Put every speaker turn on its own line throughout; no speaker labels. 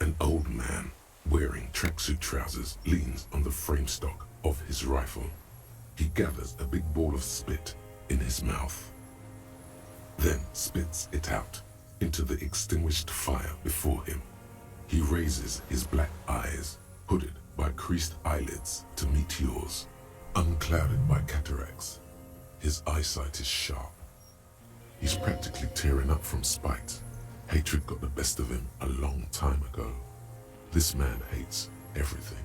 An old man wearing tracksuit trousers leans on the frame stock of his rifle. He gathers a big ball of spit in his mouth, then spits it out into the extinguished fire before him. He raises his black eyes, hooded by creased eyelids, to meet yours, unclouded by cataracts. His eyesight is sharp. He's practically tearing up from spite. Hatred got the best of him a long time ago. This man hates everything.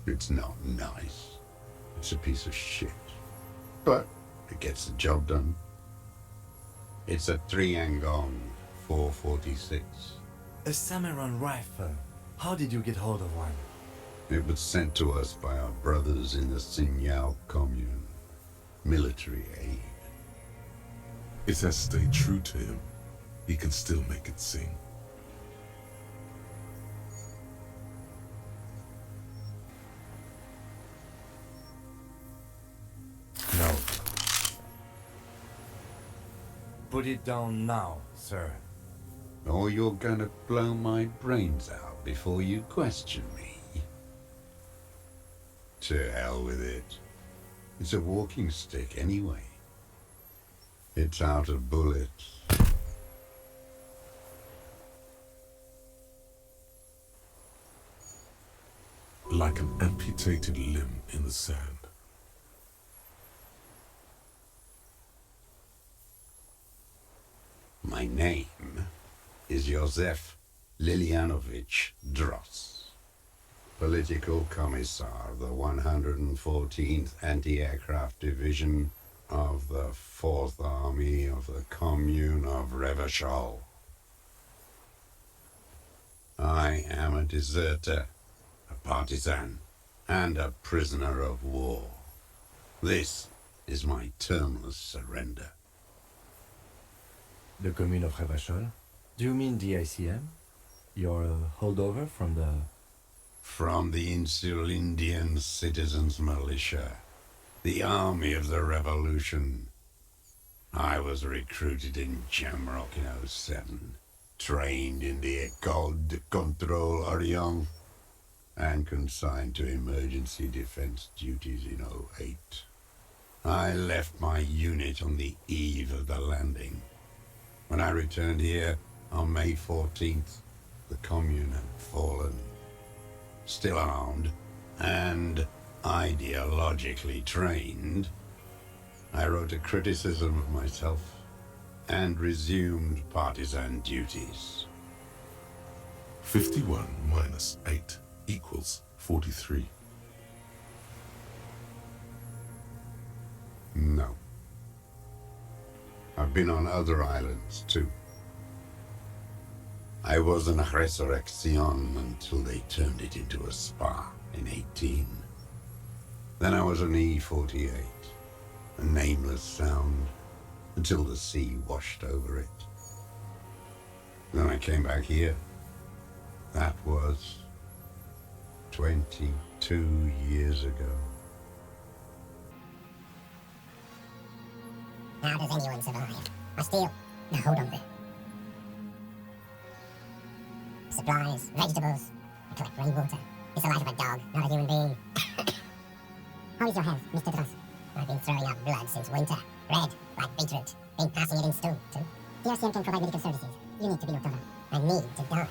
It's not nice. It's a piece of shit. But it gets the job done. It's a 3-Angong 446.
A samurai rifle. How did you get hold of one?
It was sent to us by our brothers in the Xinyao commune. Military aid.
It has stayed true to him. He can still make it sing.
No. Put it down now, sir.
Or you're gonna blow my brains out before you question me. To hell with it. It's a walking stick anyway. It's out of bullets.
Like an amputated limb in the sand.
My name is Josef Lilianovich Dross, Political Commissar of the 114th Anti-Aircraft Division of the 4th Army of the Commune of Revachol. I am a deserter, a partisan, and a prisoner of war. This is my termless surrender.
The commune of Revachol? Do you mean the ICM? You're a holdover from the...
From the Insular Indian Citizens Militia, the army of the revolution. I was recruited in Jamrock in '07, trained in the École de Contrôle Orient, and consigned to emergency defense duties in '08. I left my unit on the eve of the landing. When I returned here on May 14th, the commune had fallen. Still armed and ideologically trained, I wrote a criticism of myself and resumed partisan duties.
51 minus 8 equals 43.
No. I've been on other islands too. I was an resurrection until they turned it into a spa in 18. Then I was an E-48, a nameless sound, until the sea washed over it. Then I came back here. That was 22 years ago.
How does anyone survive? I steal. Now hold on there. Supplies, vegetables. I collect rainwater. It's the life of a dog, not a human being. How is your health, Mr. Dross? I've been throwing up blood since winter. Red, like beetroot. Been passing it in stew, too. The RCM can provide medical services. You need to be looked over. I need to die.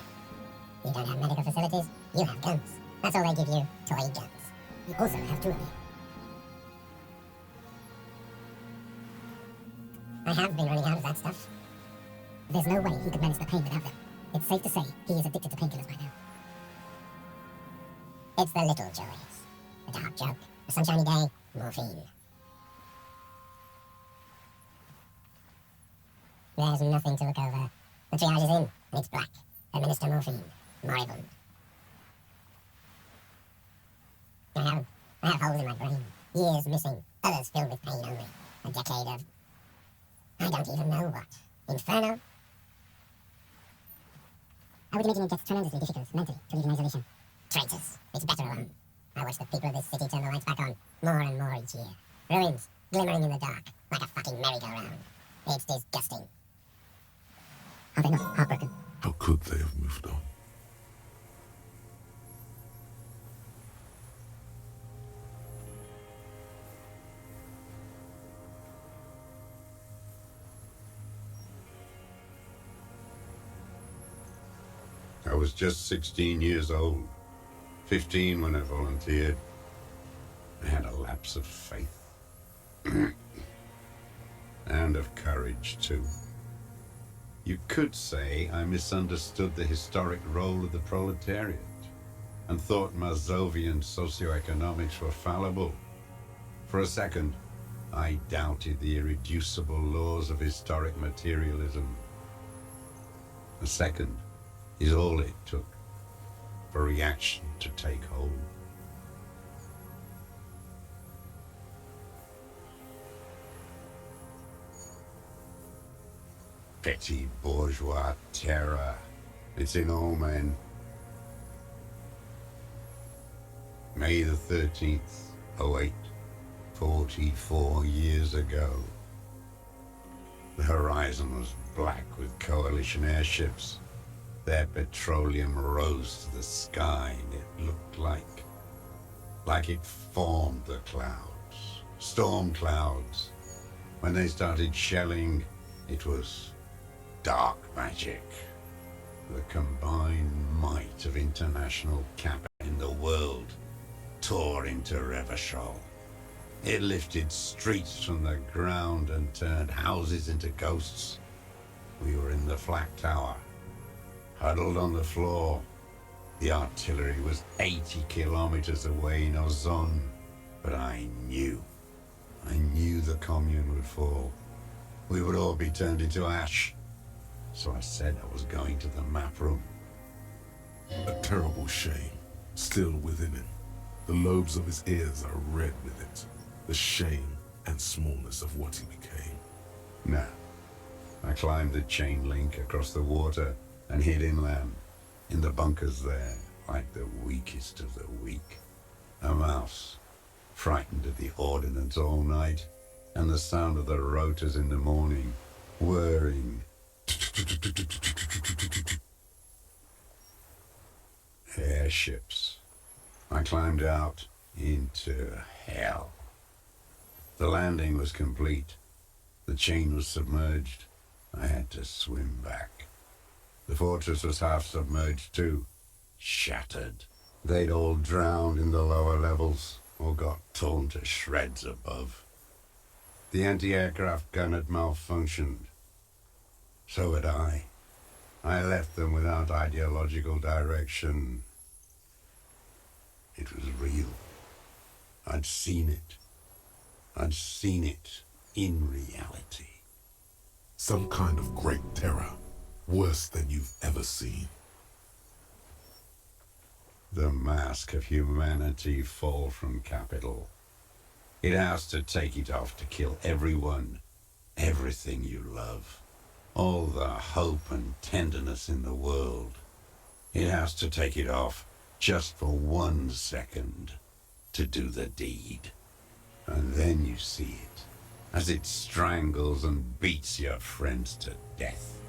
You don't have medical facilities. You have guns. That's all they give you, toy guns. You also have two of me. I have been running out of that stuff. There's no way he could manage the pain without them. It's safe to say he is addicted to painkillers by now. It's the little joys. A dark joke, a sunshiny day, morphine. There's nothing to look over. The triage is in, and it's black. Administer morphine. Moribund. I have holes in my brain. Years missing. Others filled with pain only. A decade of... I don't even know what. Inferno? I would imagine it gets tremendously difficult mentally to live in isolation. Traitors. It's better alone. I watch the people of this city turn the lights back on, more and more each year. Ruins, glimmering in the dark, like a fucking merry-go-round. It's disgusting. Are they not heartbroken?
How could they have moved on?
I was just 16 years old, 15 when I volunteered. I had a lapse of faith. And of courage, too. You could say I misunderstood the historic role of the proletariat and thought Mazovian socioeconomics were fallible. For a second, I doubted the irreducible laws of historic materialism. A second is all it took for reaction to take hold. Petty bourgeois terror. It's in all men. May the 13th, 08, 44 years ago. The horizon was black with coalition airships. Their petroleum rose to the sky, and it looked like it formed the clouds, storm clouds. When they started shelling, it was dark magic. The combined might of international capital in the world tore into Revachol. It lifted streets from the ground and turned houses into ghosts. We were in the flak tower, huddled on the floor. The artillery was 80 kilometers away in Ozon, but I knew the commune would fall. We would all be turned into ash. So I said I was going to the map room.
A terrible shame, still within him. The lobes of his ears are red with it. The shame and smallness of what he became.
Nah. I climbed the chain link across the water and hid inland, in the bunkers there, like the weakest of the weak. A mouse, frightened at the ordnance all night, and the sound of the rotors in the morning, whirring. Airships. I climbed out into hell. The landing was complete. The chain was submerged. I had to swim back. The fortress was half submerged too, shattered. They'd all drowned in the lower levels, or got torn to shreds above. The anti-aircraft gun had malfunctioned. So had I. I left them without ideological direction. It was real. I'd seen it. I'd seen it in reality.
Some kind of great terror, worse than you've ever seen.
The mask of humanity fall from capital. It has to take it off to kill everyone, everything you love. All the hope and tenderness in the world. It has to take it off just for 1 second to do the deed. And then you see it as it strangles and beats your friends to death.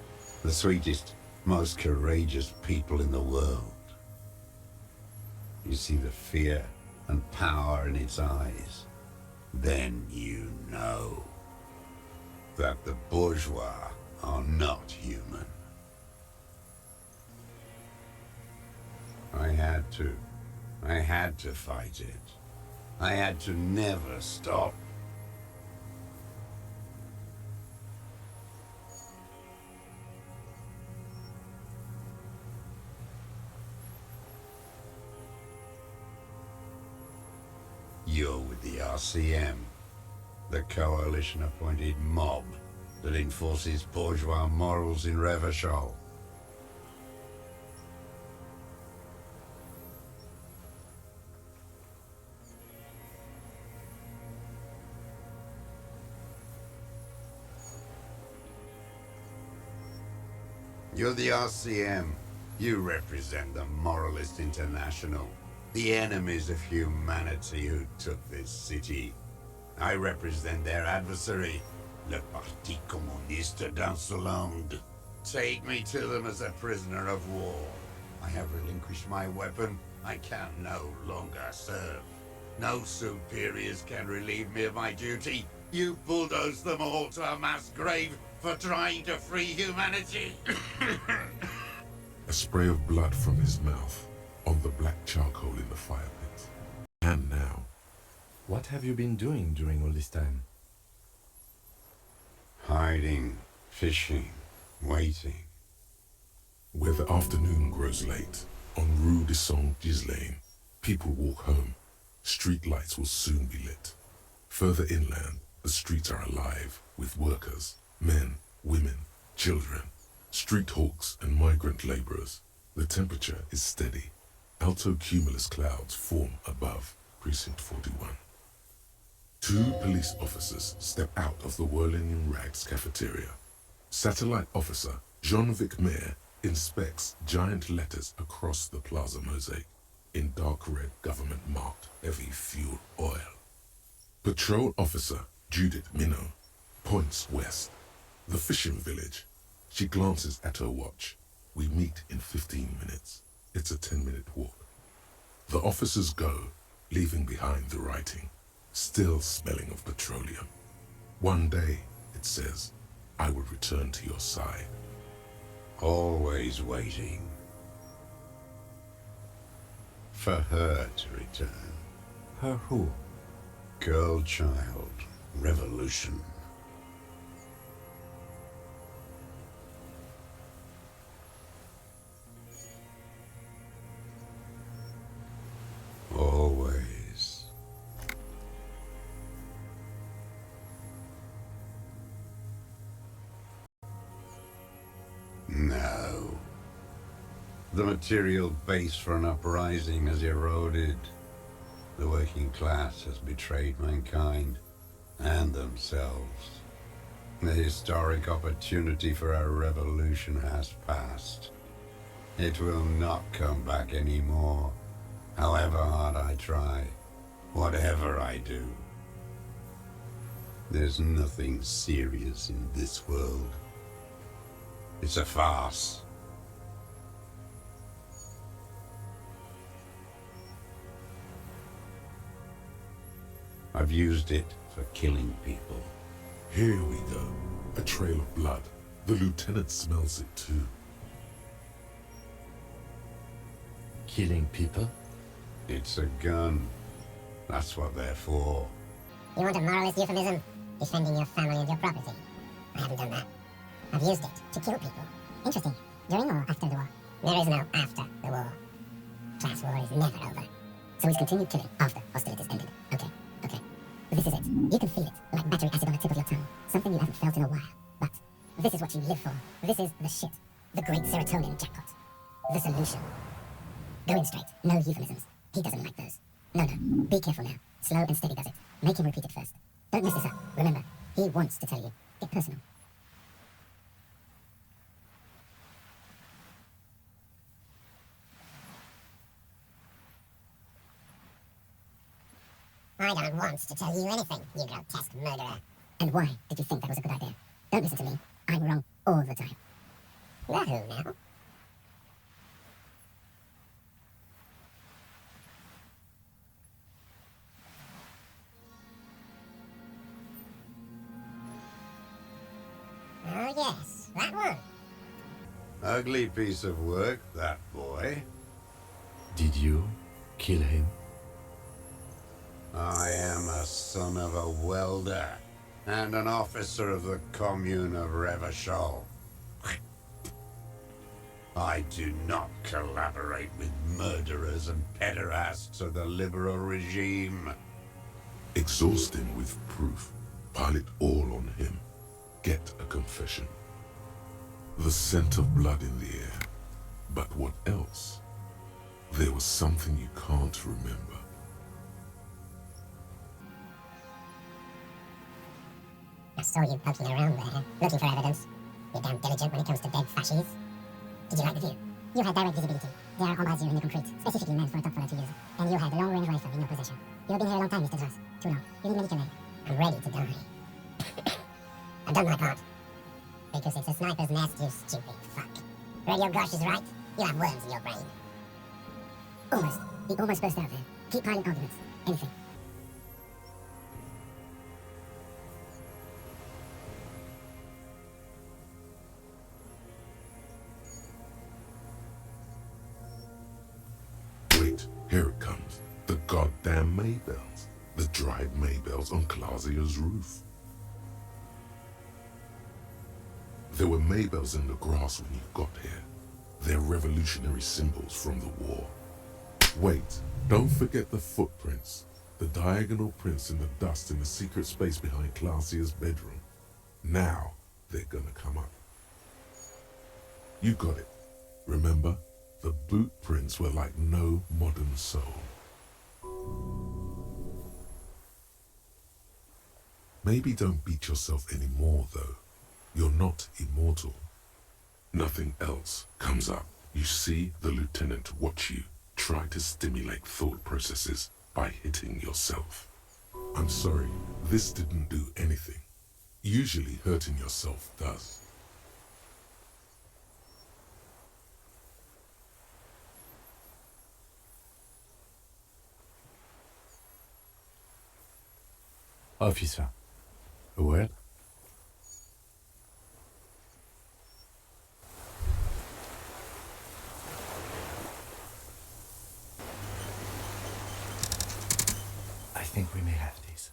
The sweetest, most courageous people in the world. You see the fear and power in its eyes. Then you know that the bourgeois are not human. I had to fight it. I had to never stop. You're with the RCM, the coalition-appointed mob that enforces bourgeois morals in Revachol. You're the RCM. You represent the Moralist International, the enemies of humanity who took this city. I represent their adversary, le Parti Communiste d'Insolande. Take me to them as a prisoner of war. I have relinquished my weapon. I can no longer serve. No superiors can relieve me of my duty. You bulldoze them all to a mass grave for trying to free humanity.
A spray of blood from his mouth on the black charcoal in the fire pit. And now,
What have you been doing during all this time?
Hiding, fishing, waiting.
where the afternoon grows late, on Rue de Saint-Ghislain, people walk home. Street lights will soon be lit. Further inland, the streets are alive with workers, men, women, children, street hawks and migrant laborers. The temperature is steady. Alto cumulus clouds form above Precinct 41. Two police officers step out of the Whirling in Rags cafeteria. Satellite officer Jean-Vic Mayer inspects giant letters across the plaza mosaic in dark red government-marked heavy fuel oil. Patrol officer Judith Minot points west, the fishing village. She glances at her watch. We meet in 15 minutes. It's a 10-minute walk. The officers go, leaving behind the writing, still smelling of petroleum. One day, it says, I will return to your side.
Always waiting. For her to return.
Her who?
Girl child. Revolution. Always. No. The material base for an uprising has eroded. The working class has betrayed mankind and themselves. The historic opportunity for a revolution has passed. It will not come back anymore, however hard I try, whatever I do. There's nothing serious in this world. It's a farce. I've used it for killing people.
Here we go. A trail of blood. The lieutenant smells it too.
Killing people?
It's a gun. That's what they're for.
You want a moralist euphemism? Defending your family and your property. I haven't done that. I've used it to kill people. Interesting. During or after the war? There is no after the war. Class war is never over. So we've continued killing after hostilities ended. Okay. This is it. You can feel it, like battery acid on the tip of your tongue. Something you haven't felt in a while. But this is what you live for. This is the shit. The great serotonin jackpot. The solution. Go in straight. No euphemisms. He doesn't like those. No. Be careful now. Slow and steady does it. Make him repeat it first. Don't mess this up. Remember, he wants to tell you. Get personal. I don't want to tell you anything, you grotesque murderer. And why did you think that was a good idea? Don't listen to me. I'm wrong all the time. The who now? Oh yes, that one.
Ugly piece of work, that boy.
Did you kill him?
I am a son of a welder and an officer of the Commune of Revachol. I do not collaborate with murderers and pederasts of the liberal regime.
Exhaust him with proof. Pile it all on him. Get a confession. The scent of blood in the air. But what else? There was something you can't remember.
I saw you poking around there, looking for evidence. You're damn diligent when it comes to dead fascies. Did you like the view? You had direct visibility. There are embrasures in the concrete, specifically meant for a top fella to use. And you had a long-range rifle in your possession. You've been here a long time, Mr. Dross. Too long. You need medical aid. I'm ready to die. I've done my part. Because it's a sniper's nest, you stupid fuck. Radio Gosh is right. You have worms in your brain. Almost. He almost burst out there. Keep piling arguments. Anything.
Wait, here it comes. The goddamn Maybells. The dried Maybells on Clausia's roof. There were Maybells in the grass when you got here. They're revolutionary symbols from the war. Wait, don't forget the footprints. The diagonal prints in the dust in the secret space behind Clausia's bedroom. Now, they're gonna come up. You got it. Remember? The boot prints were like no modern soul. Maybe don't beat yourself anymore, though. You're not immortal. Nothing else comes up. You see the lieutenant watch you try to stimulate thought processes by hitting yourself. I'm sorry, this didn't do anything. Usually hurting yourself does.
Officer, a word? I think we may have this.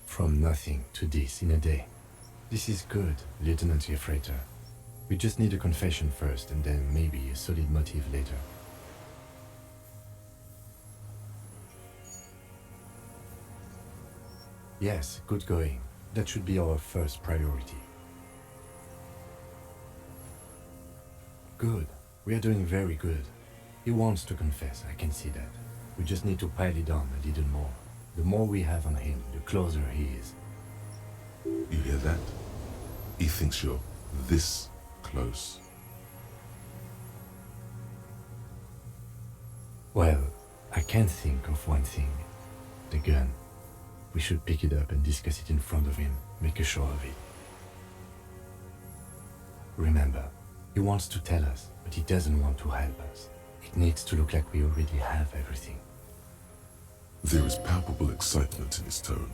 From nothing to this in a day. This is good, Lieutenant Gefreiter. We just need a confession first and then maybe a solid motive later. Yes, good going. That should be our first priority. Good. We are doing very good. He wants to confess, I can see that. We just need to pile it on a little more. The more we have on him, the closer he is.
You hear that? He thinks you're this close.
Well, I can think of one thing. The gun. We should pick it up and discuss it in front of him, make a show of it. Remember, he wants to tell us, but he doesn't want to help us. It needs to look like we already have everything.
There is palpable excitement in his tone.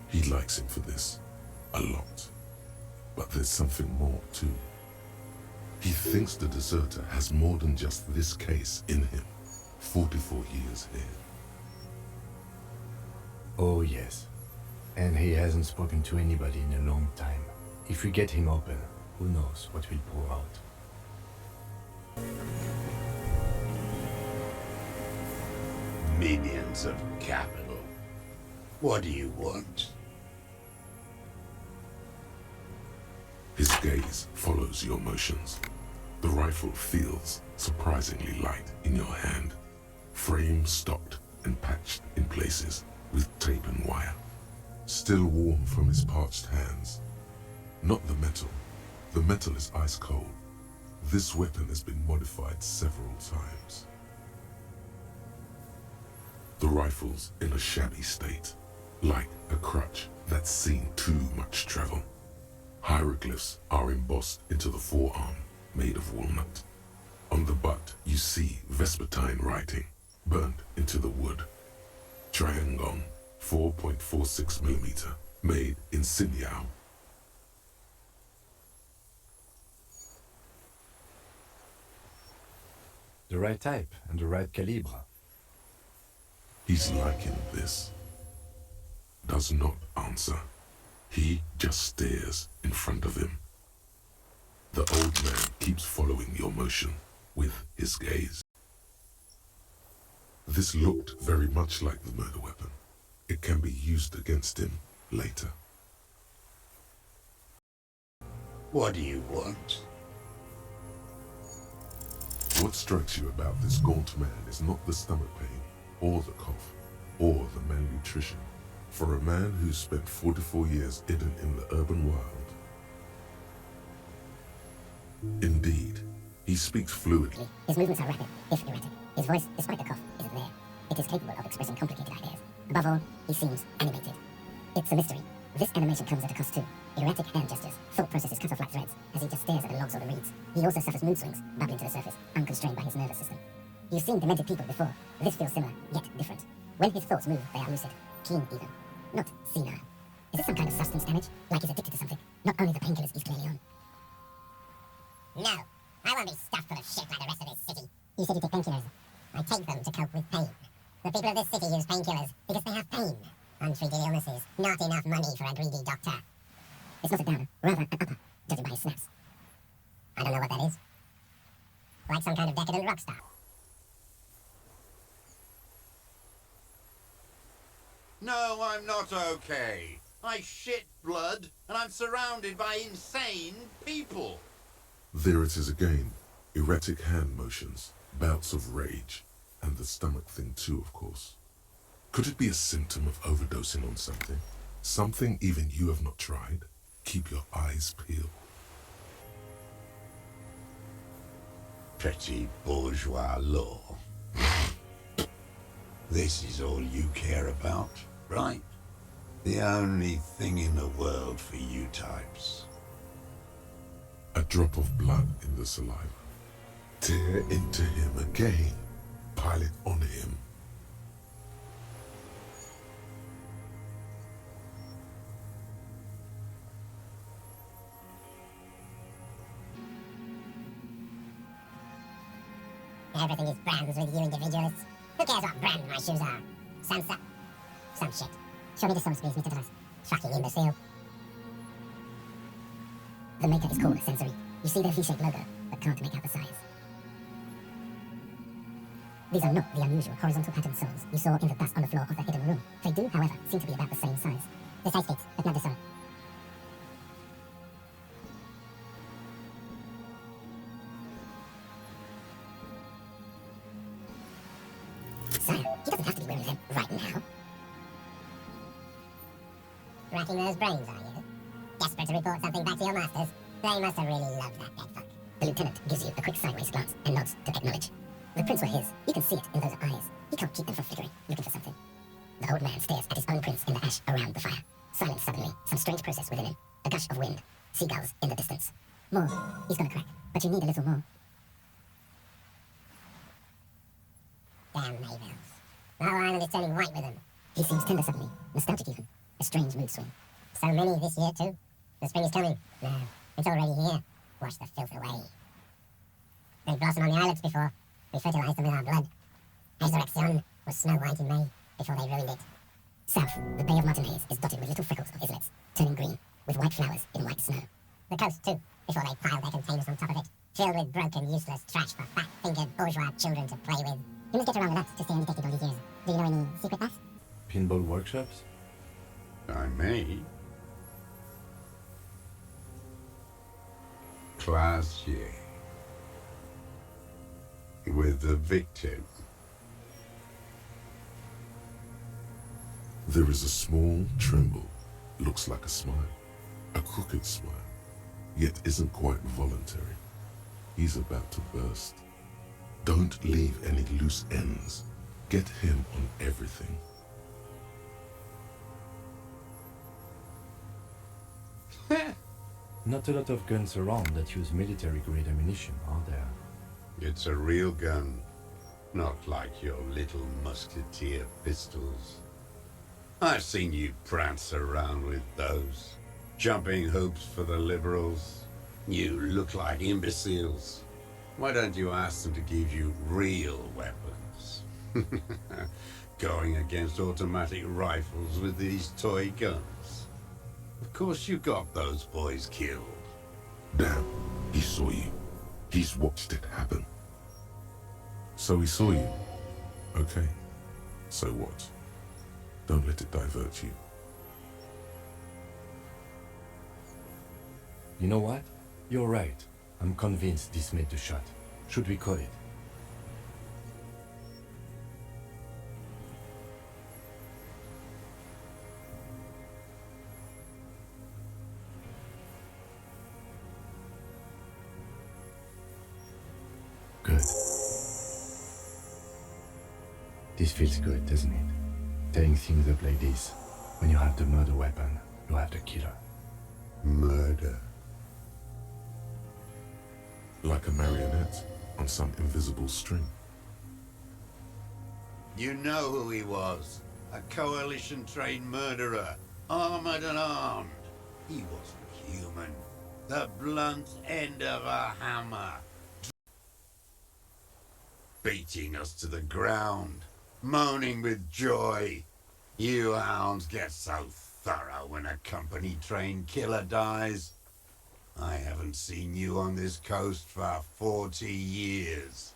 He likes him for this. A lot. But there's something more, too. He thinks the deserter has more than just this case in him. 44 years here.
Oh yes. And he hasn't spoken to anybody in a long time. If we get him open, who knows what will pour out.
Minions of capital. What do you want?
His gaze follows your motions. The rifle feels surprisingly light in your hand. Frame stocked and patched in places with tape and wire. Still warm from his parched hands. Not the metal. The metal is ice cold. This weapon has been modified several times. The rifle's in a shabby state, like a crutch that's seen too much travel. Hieroglyphs are embossed into the forearm, made of walnut. On the butt, you see Vespertine writing, burnt into the wood. Triangon, 4.46mm, made in Sinyao.
The right type and the right calibre.
He's liking this. Does not answer. He just stares in front of him. The old man keeps following your motion with his gaze. This looked very much like the murder weapon. It can be used against him later.
What do you want?
What strikes you about this gaunt man is not the stomach pain, or the cough, or the malnutrition. For a man who's spent 44 years hidden in the urban wild. Indeed, he speaks fluidly.
His movements are rapid, if erratic. His voice, despite the cough, isn't there. It It is capable of expressing complicated ideas. Above all, he seems animated. It's a mystery. This animation comes at a cost too. Erratic hand gestures, thought processes cut off like threads, as he just stares at the logs or the reeds. He also suffers mood swings, bubbling to the surface, unconstrained by his nervous system. You've seen demented people before. This feels similar, yet different. When his thoughts move, they are lucid, keen even, not senile. Is this some kind of substance damage? Like he's addicted to something? Not only the painkillers he's clearly on. No, I won't be stuffed full of shit like the rest of this city. You said you take painkillers. I take them to cope with pain. The people of this city use painkillers because they have pain. Untreated illnesses, not enough money for a greedy doctor. It's not a downer, rather an upper, judging by his snaps. I don't know what that is. Like some kind of decadent rock star.
No, I'm not okay. I shit blood, and I'm surrounded by insane people.
There it is again. Erratic hand motions, bouts of rage, and the stomach thing too, of course. Could it be a symptom of overdosing on something? Something even you have not tried? Keep your eyes peeled.
Petty bourgeois law. This is all you care about, right? The only thing in the world for you types.
A drop of blood in the saliva. Tear into him again. Pile it on him.
Everything is brands with you individualists. Who cares what brand my shoes are? Sansa? Some shit. Show me the source, please, Mr. Dras. Fucking imbecile. The maker is called Sensory. You see their V-shaped logo, but can't make out the size. These are not the unusual horizontal pattern soles you saw in the dust on the floor of the hidden room. They do, however, seem to be about the same size. The size fits, but not the sole. Sire, he doesn't have to be wearing them right now. Racking those brains, are you? Desperate to report something back to your masters? They must have really loved that dead fuck. The lieutenant gives you a quick sideways glance and nods to acknowledge. The prints were his. You can see it in those eyes. He can't keep them from flickering, looking for something. The old man stares at his own prints in the ash around the fire. Silent suddenly, some strange process within him. A gush of wind. Seagulls in the distance. More. He's gonna crack. But you need a little more. Damn Mayvels. The whole island is turning white with them. He seems tender suddenly. Nostalgic even. A strange mood swing. So many this year too. The spring is coming. No, it's already here. Wash the filth away. They blossom on the islands before. We fertilized them with our blood. Resurrection was snow white in May before they ruined it. South, the Bay of Martinhays is dotted with little freckles of islets, turning green, with white flowers in white snow. The coast too, before they piled their containers on top of it, filled with broken, useless trash for fat-fingered bourgeois children to play with. You must get around with that to stay undetected all these years. Do you know any secret paths?
Pinball workshops?
I may. Classier. With the victim.
There is a small tremble. Looks like a smile. A crooked smile. Yet isn't quite voluntary. He's about to burst. Don't leave any loose ends. Get him on everything.
Not a lot of guns around that use military-grade ammunition, are there?
It's a real gun. Not like your little musketeer pistols. I've seen you prance around with those. Jumping hoops for the liberals. You look like imbeciles. Why don't you ask them to give you real weapons? Going against automatic rifles with these toy guns. Of course you got those boys killed.
Damn, he saw you. He's watched it happen. So he saw you. Okay. So what? Don't let it divert you.
You know what? You're right. I'm convinced this made the shot. Should we call it? Good. This feels good, doesn't it? Tearing things up like this. When you have the murder weapon, you have the killer.
Murder.
Like a marionette on some invisible string.
You know who he was. A coalition-trained murderer. Armored and armed. He wasn't human. The blunt end of a hammer. Beating us to the ground. Moaning with joy. You hounds get so thorough when a company-trained killer dies. I haven't seen you on this coast for 40 years.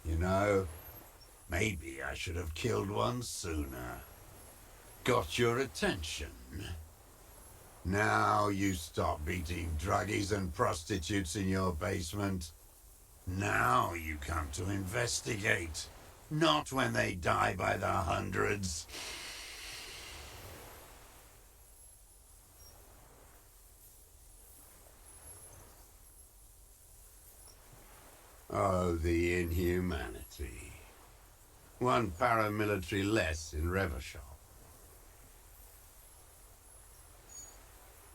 You know, maybe I should have killed one sooner. Got your attention. Now you stop beating druggies and prostitutes in your basement. Now you come to investigate. Not when they die by the hundreds. Oh, the inhumanity. One paramilitary less in Revachol.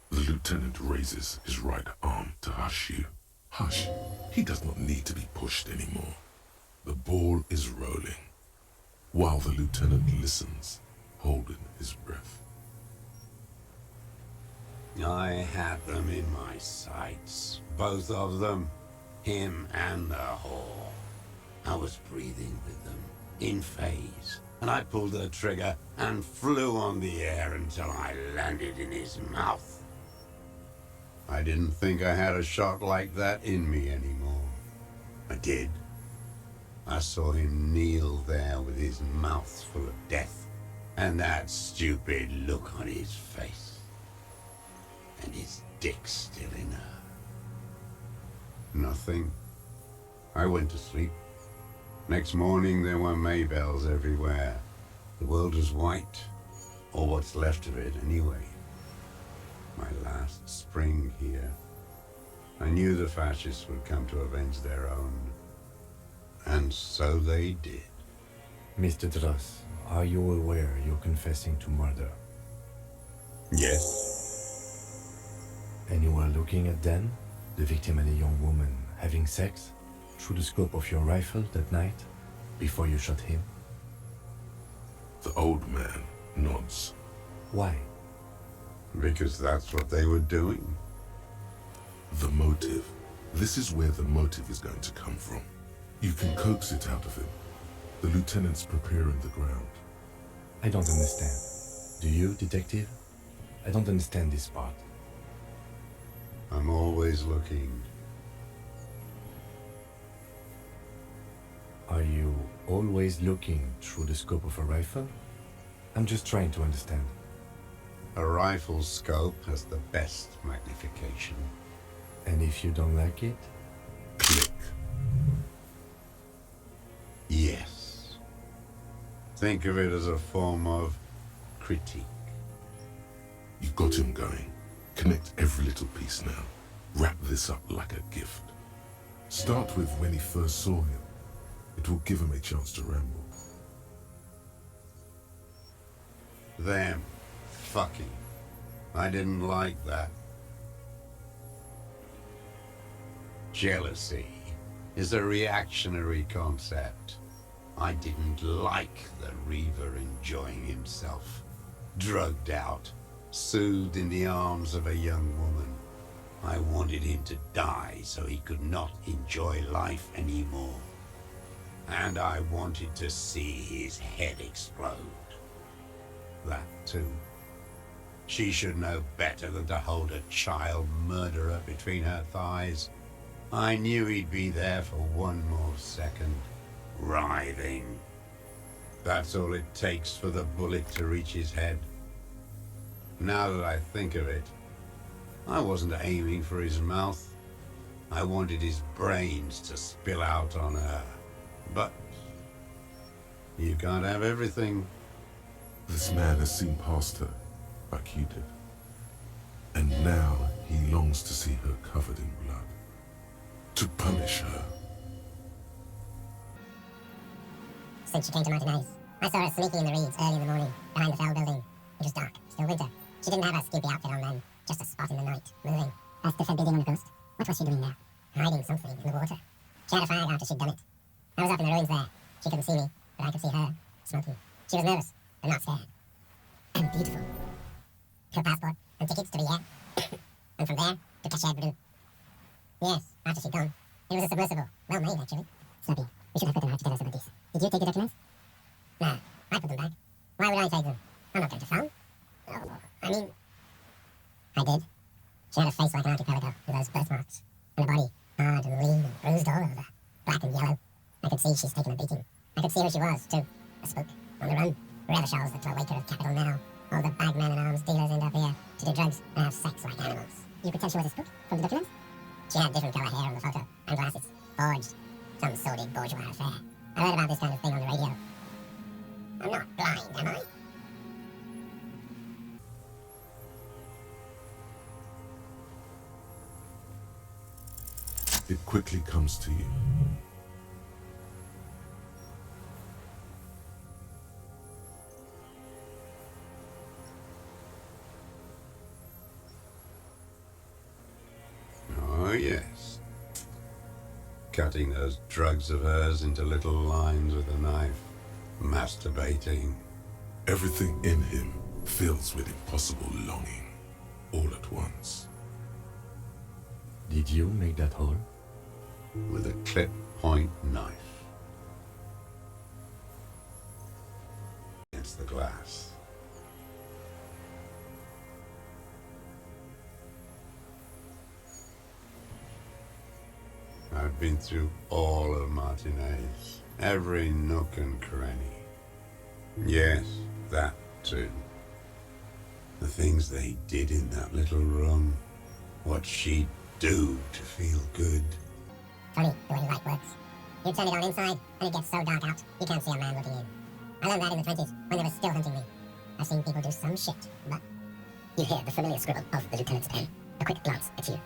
The lieutenant raises his right arm to hush you. Hush. He does not need to be pushed anymore. The ball is rolling, while the lieutenant listens, holding his breath.
I had them in my sights, both of them, him and the whore. I was breathing with them, in phase, and I pulled the trigger and flew on the air until I landed in his mouth. I didn't think I had a shot like that in me anymore. I did. I saw him kneel there with his mouth full of death, and that stupid look on his face. And his dick still in her. Nothing. I went to sleep. Next morning there were Maybells everywhere. The world was white, or what's left of it anyway. My last spring here. I knew the fascists would come to avenge their own. And so they did.
Mr. Dross, are you aware you're confessing to murder?
Yes.
And you were looking at Dan, the victim and a young woman, having sex through the scope of your rifle that night, before you shot him?
The old man nods.
Why?
Because that's what they were doing.
The motive. This is where the motive is going to come from. You can coax it out of him. The lieutenant's preparing the ground.
I don't understand. Do you, detective? I don't understand this part.
I'm always looking.
Are you always looking through the scope of a rifle? I'm just trying to understand.
A rifle scope has the best magnification.
And if you don't like it?
Click.
Yes. Think of it as a form of critique.
You got him going. Connect every little piece now. Wrap this up like a gift. Start with when he first saw him. It will give him a chance to ramble.
Them fucking. I didn't like that. Jealousy is a reactionary concept. I didn't like the Reaver enjoying himself, drugged out, soothed in the arms of a young woman. I wanted him to die so he could not enjoy life anymore. And I wanted to see his head explode. That too. She should know better than to hold a child murderer between her thighs. I knew he'd be there for one more second, writhing. That's all it takes for the bullet to reach his head. Now that I think of it, I wasn't aiming for his mouth. I wanted his brains to spill out on her. But you can't have everything.
This man has seen past her, like you did. And now he longs to see her covered in blood. To punish her.
since she came to Martinez. I saw her sneaking in the reeds early in the morning, behind the fell building. It was dark, still winter. She didn't have her skimpy outfit on then, just a spot in the night, moving. Esther said bidding on the coast. What was she doing there? Hiding something in the water. She had a fag after she'd done it. I was up in the ruins there. She couldn't see me, but I could see her, smoking. She was nervous, but not scared. And beautiful. Her passport and tickets to the air. And from there, to Cachet Bleu. Yes, after she'd gone. It was a submersible. Well made, actually. Snappy, we should have gotten her to tell us about this. Did you take the documents? Nah, I put them back. Why would I take them? I'm not going to phone. Oh, I mean... I did. She had a face like an archipelago, with those birthmarks. And a body, hard and lean and bruised all over. Black and yellow. I could see she's taken a beating. I could see who she was, too. A spook. On the run. Revachals that throw waker of capital now. All the bagmen and arms dealers end up here to do drugs and have sex like animals. You could tell she was a spook from the documents? She had different colour hair on the photo, and glasses. Forged. Some sordid bourgeois affair. I heard about this kind of thing on the radio. I'm not blind, am I?
It quickly comes to you.
Oh, yes. Cutting those drugs of hers into little lines with a knife. Masturbating.
Everything in him fills with impossible longing, all at once.
Did you make that hole?
With a clip point knife. Against the glass. I've been through all of Martinez, every nook and cranny. Yes, that too. The things they did in that little room, what she'd do to feel good.
Funny the way light works. You turn it on inside, and it gets so dark out, you can't see a man looking in. I learned that in the 20s, when they were still hunting me. I've seen people do some shit, but... You hear the familiar scribble of the lieutenant's pen. A quick glance at you.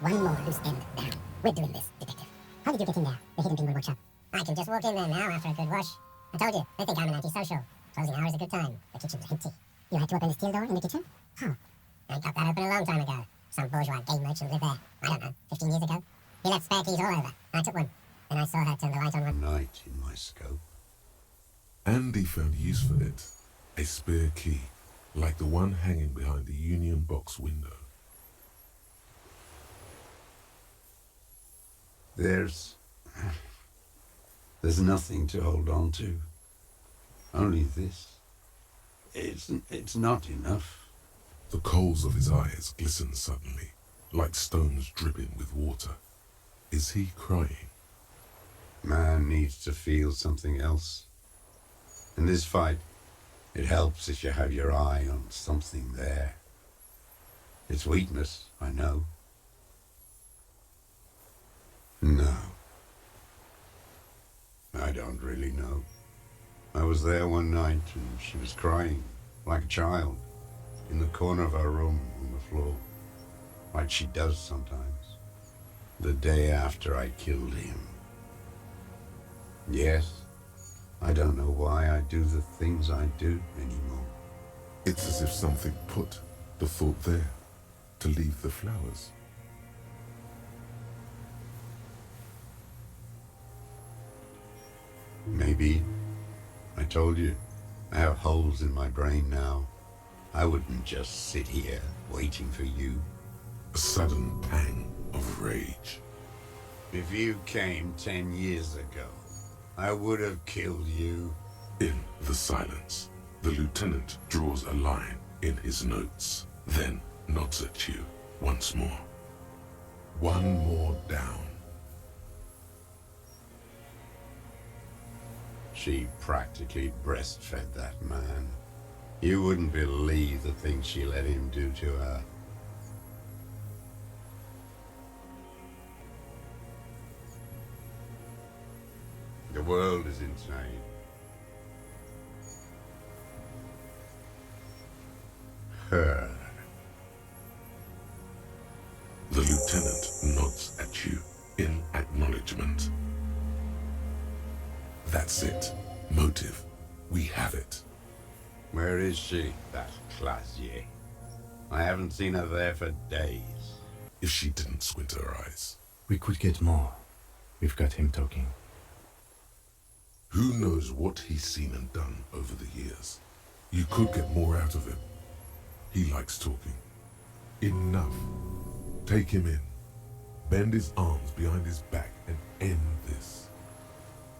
One more loose end down. We're doing this, detective. How did you get in there, the hidden Beanwood workshop? I can just walk in there now after a good wash. I told you, they think I'm an antisocial. Closing hour is a good time. The kitchen's empty. You had to open the steel door in the kitchen? How? I got that open a long time ago. Some bourgeois game merchant lived there. I don't know, 15 years ago. He left spare keys all over. I took one. Then I saw her turn the light on one
Night in my scope.
Andy found use for it. A spare key, like the one hanging behind the Union Box window.
There's nothing to hold on to. Only this. It's not enough.
The coals of his eyes glisten suddenly, like stones dripping with water. Is he crying?
Man needs to feel something else. In this fight, it helps if you have your eye on something there. It's weakness, I know. No. I don't really know. I was there one night and she was crying, like a child, in the corner of her room on the floor, like she does sometimes, the day after I killed him. Yes, I don't know why I do the things I do anymore.
It's as if something put the thought there, to leave the flowers.
Maybe, I told you, I have holes in my brain now. I wouldn't just sit here waiting for you.
A sudden pang of rage.
If you came 10 years ago, I would have killed you.
In the silence, the lieutenant draws a line in his notes, then nods at you once more. One more down.
She practically breastfed that man. You wouldn't believe the things she let him do to her. The world is insane. Her.
The lieutenant nods at you in acknowledgement. That's it. Motive. We have it.
Where is she, that Clasier? I haven't seen her there for days.
If she didn't squint her eyes.
We could get more. We've got him talking.
Who knows what he's seen and done over the years? You could get more out of him. He likes talking. Enough. Take him in. Bend his arms behind his back and end this.